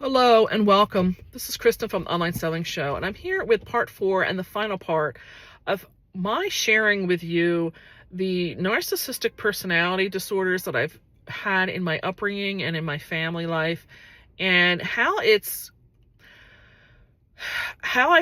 Hello and welcome. This is Kristen from the Online Selling Show, and I'm here with part 4 and the final part of my sharing with you the narcissistic personality disorders that I've had in my upbringing and in my family life, and how I've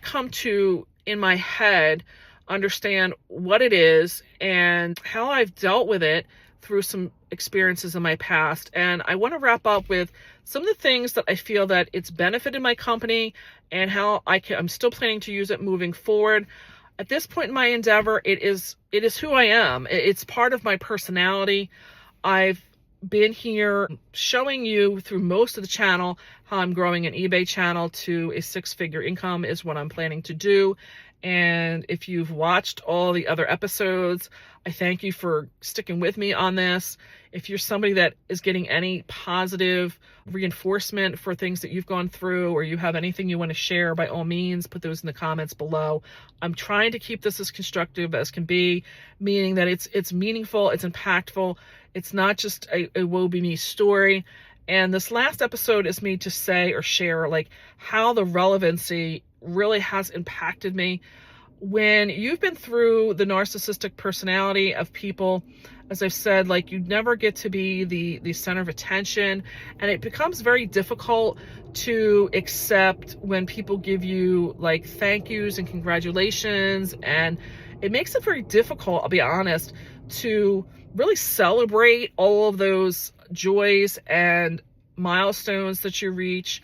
come to, in my head, understand what it is and how I've dealt with it through some experiences in my past. And I want to wrap up with some of the things that I feel that it's benefited my company and how I'm still planning to use it moving forward. At this point in my endeavor, it is who I am. It's part of my personality. I've been here showing you through most of the channel how I'm growing an eBay channel to a 6-figure income is what I'm planning to do. And if you've watched all the other episodes, I thank you for sticking with me on this. If you're somebody that is getting any positive reinforcement for things that you've gone through, or you have anything you want to share, by all means, put those in the comments below. I'm trying to keep this as constructive as can be, meaning that it's meaningful, it's impactful. It's not just a woe be me story. And this last episode is me to say or share like how the relevancy really has impacted me. When you've been through the narcissistic personality of people, as I've said, like, you never get to be the center of attention, and it becomes very difficult to accept when people give you like thank yous and congratulations, and it makes it very difficult, I'll be honest, to really celebrate all of those joys and milestones that you reach.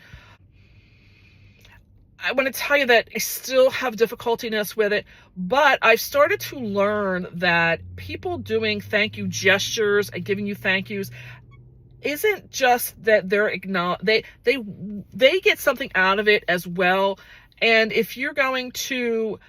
I want to tell you that I still have difficultiness with it, but I've started to learn that people doing thank you gestures and giving you thank yous isn't just that they're they get something out of it as well. And if you're going to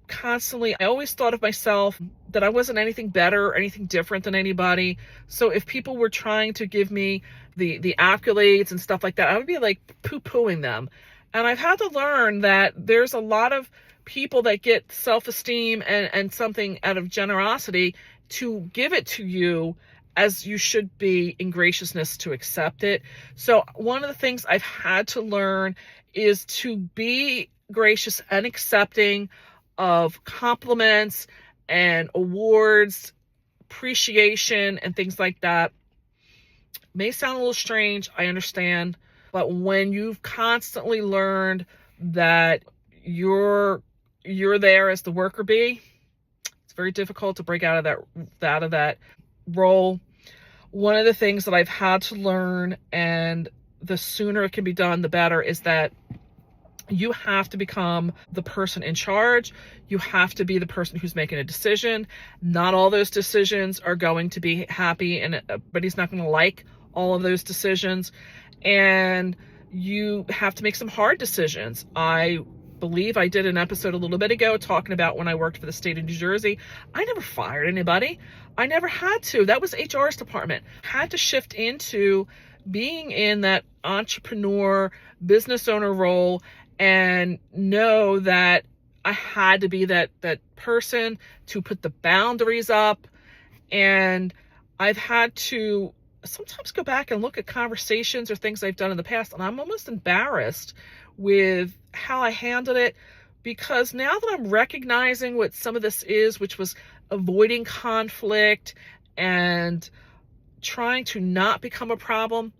constantly, I always thought of myself that I wasn't anything better or anything different than anybody. So if people were trying to give me the accolades and stuff like that, I would be like poo-pooing them. And I've had to learn that there's a lot of people that get self-esteem and something out of generosity to give it to you, as you should be in graciousness to accept it. So one of the things I've had to learn is to be gracious and accepting of compliments and awards, appreciation, and things like that. May sound a little strange, I understand. But when you've constantly learned that you're there as the worker bee, it's very difficult to break out of that role. One of the things that I've had to learn, and the sooner it can be done, the better, is that you have to become the person in charge. You have to be the person who's making a decision. Not all those decisions are going to be happy, and everybody's not going to like all of those decisions. And you have to make some hard decisions. I believe I did an episode a little bit ago talking about when I worked for the state of New Jersey. I never fired anybody. I never had to. That was HR's department. Had to shift into being in that entrepreneur, business owner role, and know that I had to be that person to put the boundaries up. And I've had to sometimes go back and look at conversations or things I've done in the past, and I'm almost embarrassed with how I handled it, because now that I'm recognizing what some of this is, which was avoiding conflict and trying to not become a problem,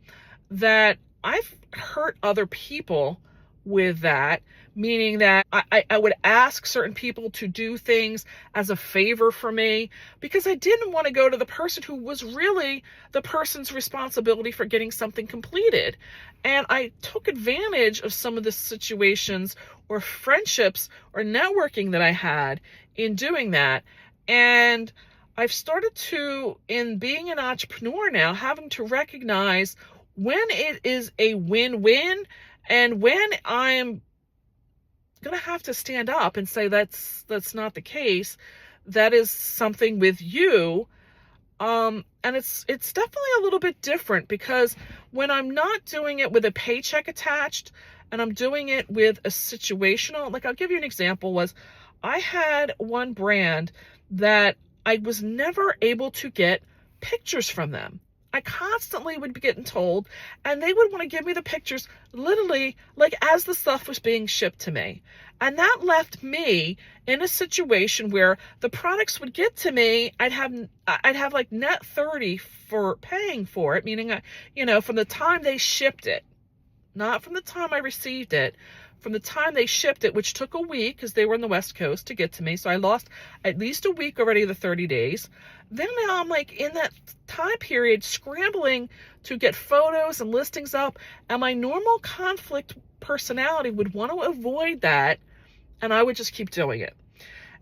that I've hurt other people with that, meaning that I would ask certain people to do things as a favor for me because I didn't want to go to the person who was really the person's responsibility for getting something completed. And I took advantage of some of the situations or friendships or networking that I had in doing that. And I've started to, in being an entrepreneur now, having to recognize when it is a win-win and when I'm gonna have to stand up and say that's not the case. That is something with you. And it's definitely a little bit different, because when I'm not doing it with a paycheck attached and I'm doing it with a situational, like, I'll give you an example. Was I had one brand that I was never able to get pictures from them. I constantly would be getting told, and they would want to give me the pictures literally like as the stuff was being shipped to me. And that left me in a situation where the products would get to me, I'd have like net 30 for paying for it, meaning from the time they shipped it, not from the time I received it, from the time they shipped it, which took a week because they were on the West Coast to get to me. So I lost at least a week already of the 30 days. Then now I'm like in that time period scrambling to get photos and listings up. And my normal conflict personality would want to avoid that. And I would just keep doing it.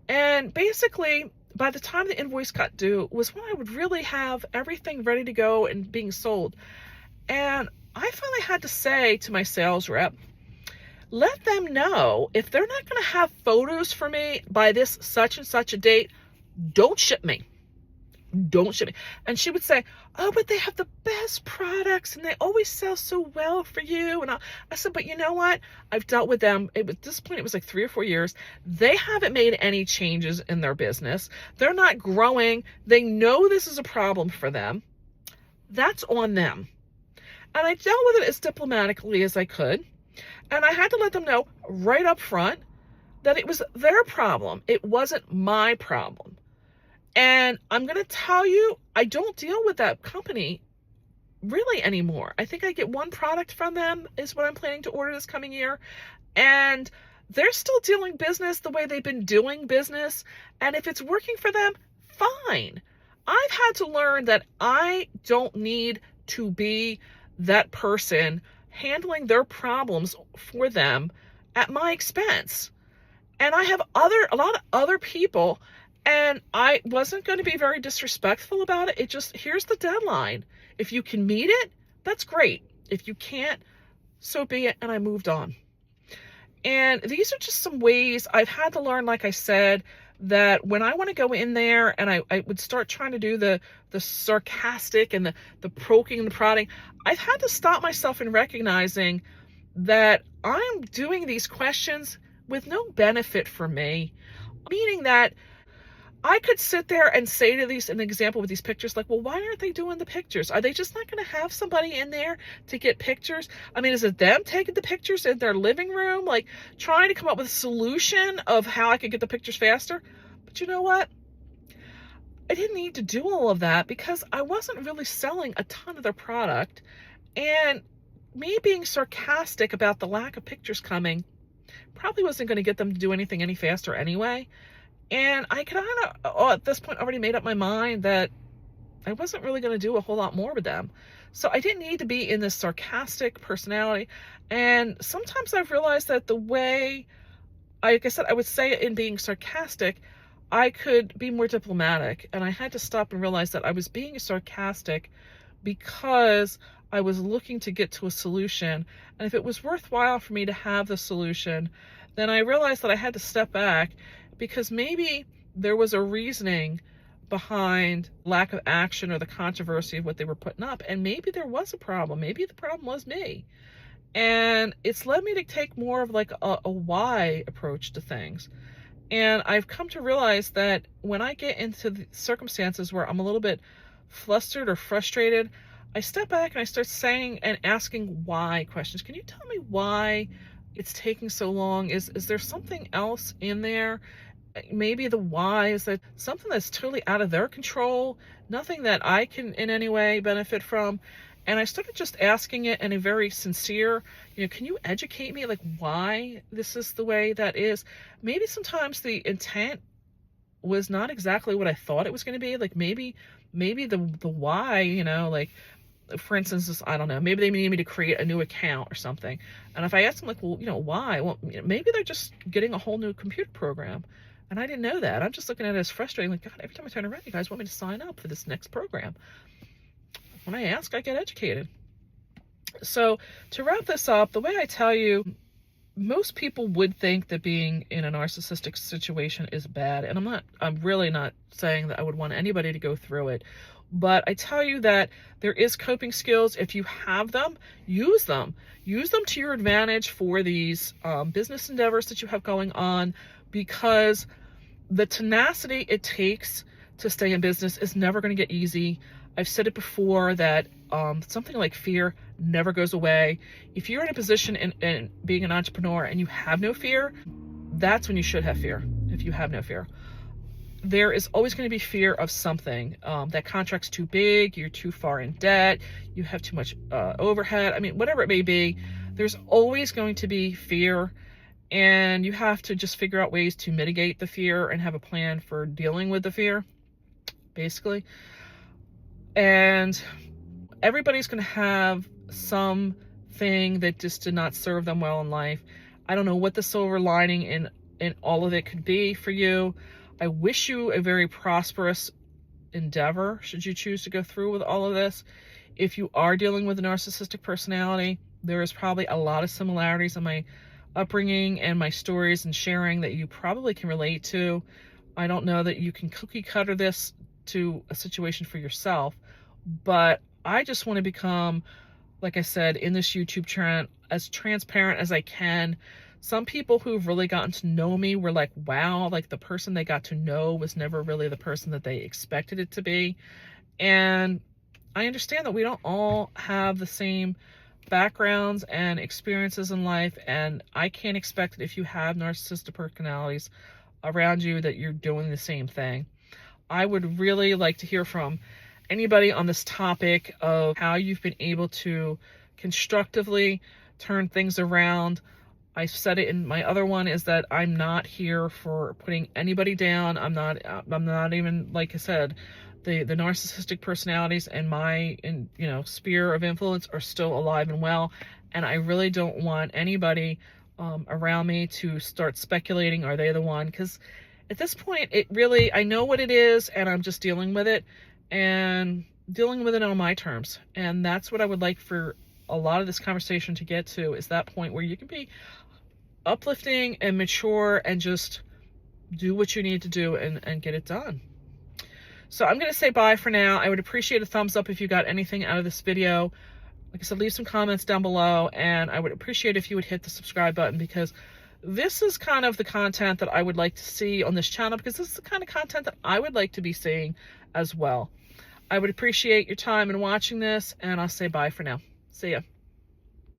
And basically, by the time the invoice got due was when I would really have everything ready to go and being sold. And I finally had to say to my sales rep, let them know if they're not going to have photos for me by this such and such a date, don't ship me. Don't ship me. And she would say, oh, but they have the best products and they always sell so well for you. And I said, but you know what? I've dealt with them. At this point, it was like 3 or 4 years. They haven't made any changes in their business. They're not growing. They know this is a problem for them. That's on them. And I dealt with it as diplomatically as I could. And I had to let them know right up front that it was their problem. It wasn't my problem. And I'm going to tell you, I don't deal with that company really anymore. I think I get one product from them is what I'm planning to order this coming year. And they're still doing business the way they've been doing business. And if it's working for them, fine. I've had to learn that I don't need to be that person handling their problems for them at my expense. And I have a lot of other people, and I wasn't going to be very disrespectful about it. It just, here's the deadline. If you can meet it, that's great. If you can't, so be it. And I moved on. And these are just some ways I've had to learn, like I said, that when I want to go in there and I would start trying to do the sarcastic and the poking and the prodding, I've had to stop myself in recognizing that I'm doing these questions with no benefit for me. Meaning that I could sit there and say to these, an example with these pictures, like, well, why aren't they doing the pictures? Are they just not going to have somebody in there to get pictures? I mean, is it them taking the pictures in their living room, like trying to come up with a solution of how I could get the pictures faster? But you know what? I didn't need to do all of that because I wasn't really selling a ton of their product. And me being sarcastic about the lack of pictures coming probably wasn't going to get them to do anything any faster anyway. And I kind of, at this point, already made up my mind that I wasn't really going to do a whole lot more with them. So I didn't need to be in this sarcastic personality. And sometimes I've realized that the way, like I said, I would say it in being sarcastic, I could be more diplomatic. And I had to stop and realize that I was being sarcastic because I was looking to get to a solution. And if it was worthwhile for me to have the solution, then I realized that I had to step back, because maybe there was a reasoning behind lack of action or the controversy of what they were putting up. And maybe there was a problem. Maybe the problem was me. And it's led me to take more of like a why approach to things. And I've come to realize that when I get into the circumstances where I'm a little bit flustered or frustrated, I step back and I start saying and asking why questions. Can you tell me why it's taking so long? Is there something else in there? Maybe the why is that something that's totally out of their control, nothing that I can in any way benefit from. And I started just asking it in a very sincere, can you educate me, like, why this is the way that is? Maybe sometimes the intent was not exactly what I thought it was going to be. Like maybe the why, like, for instance, I don't know, maybe they need me to create a new account or something. And if I ask them, like, well, why? Well, maybe they're just getting a whole new computer program. And I didn't know that. I'm just looking at it as frustrating. Like, God, every time I turn around, you guys want me to sign up for this next program. When I ask, I get educated. So to wrap this up, the way I tell you, most people would think that being in a narcissistic situation is bad. And I'm really not saying that I would want anybody to go through it. But I tell you that there is coping skills. If you have them, use them. Use them to your advantage for these business endeavors that you have going on, because the tenacity it takes to stay in business is never going to get easy. I've said it before that something like fear never goes away. If you're in a position in being an entrepreneur and you have no fear, that's when you should have fear. If you have no fear, there is always going to be fear of something. That contract's too big, you're too far in debt, you have too much overhead. I mean, whatever it may be, there's always going to be fear, and you have to just figure out ways to mitigate the fear and have a plan for dealing with the fear, basically. And everybody's going to have something that just did not serve them well in life. I don't know what the silver lining in all of it could be for you. I wish you a very prosperous endeavor should you choose to go through with all of this. If you are dealing with a narcissistic personality, there is probably a lot of similarities in my upbringing and my stories and sharing that you probably can relate to. I don't know that you can cookie cutter this to a situation for yourself, but I just want to become, like I said, in this YouTube trend, as transparent as I can. Some people who've really gotten to know me were like, wow, like the person they got to know was never really the person that they expected it to be. And I understand that we don't all have the same backgrounds and experiences in life, and I can't expect that if you have narcissistic personalities around you that you're doing the same thing. I would really like to hear from anybody on this topic of how you've been able to constructively turn things around. I said it in my other one, is that I'm not here for putting anybody down. I'm not even, like I said, the narcissistic personalities and my sphere of influence are still alive and well, and I really don't want anybody around me to start speculating, are they the one? Because at this point, it really, I know what it is, and I'm just dealing with it, and dealing with it on my terms. And that's what I would like for a lot of this conversation to get to, is that point where you can be uplifting and mature and just do what you need to do and get it done. So I'm going to say bye for now. I would appreciate a thumbs up if you got anything out of this video. Like I said, leave some comments down below, and I would appreciate if you would hit the subscribe button, because this is kind of the content that I would like to see on this channel, because this is the kind of content that I would like to be seeing as well. I would appreciate your time in watching this, and I'll say bye for now. See ya.